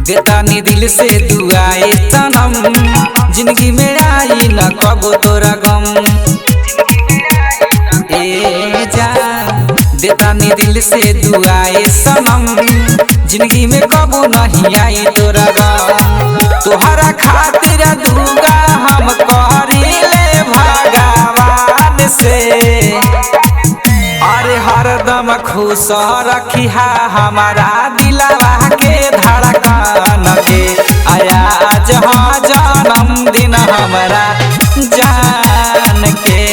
देतानी दिल से दुआए सनम, जिंदगी में आई न कबो तोरा गम। ए जान देतानी दिल से दुआए सनम, जिंदगी में कबो नहीं आई तोरा गम। तोहरा खातिर दूगा हम करीले भगवान से, अरे हरदम खुश रखिहा हमारा दिलवा के धड़कन के। आज हाँ जन्मदिन हमारा जान के।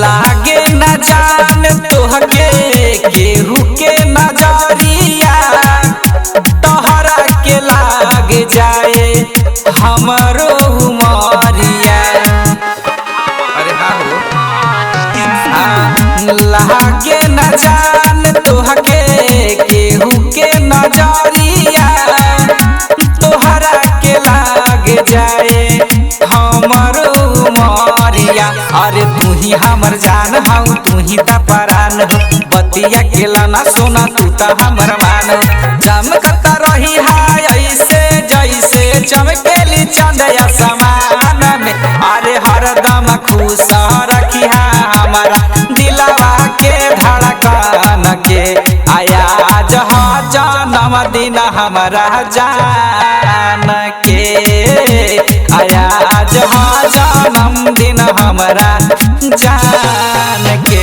लागे न जान तोहके केहू के नजरिया, तोहरा के लाग जाए हमरो उमरिया। अरे हाँ लागे न जान तोहके केहू के नजरिया, तोहरा के लाग जाए हमरो उमरिया। अरे तू ही हमर जान हऊ, तू ही त परान हो, बतिया के लाना सोना तू त हमर मान। चमकता रही हाय ऐसे जैसे चमकेली चंदया समान में। अरे हरदम खुश रखिहा हमारा दिलवा के धड़कन के। आज हा जन्मदिन हमारा जान के। आज हा जन्मदिन हमारा जान के।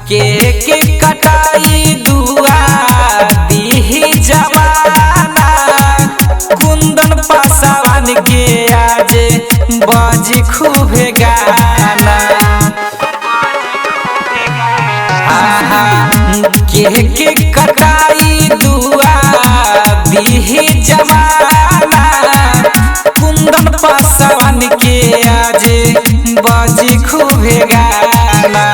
केक कटाई दुआ दीही जमाना, कुंदन पासवान के आज बाज खूबे गाना। केक कटाई दुआ दीही जमाना, कुंदन पासवान के आज बाज खूबे गाना।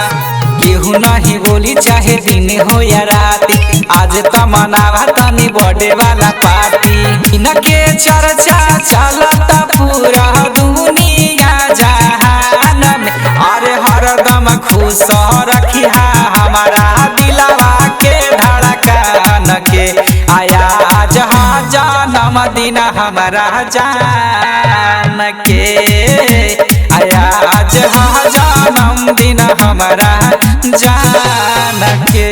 केहू नहीं बोली चाहे दिन हो या रात, आज त मनावा तनी बर्थडे वाला पार्टी। इनके चर्चा चलता पूरा दुनिया जहान में। अरे हरदम खुश रखिहा हमारा दिलवा के धड़कन के। आज हाँ जन्मदिन हमारा जान के। आज हाँ जन्मदिन हमारा जान के।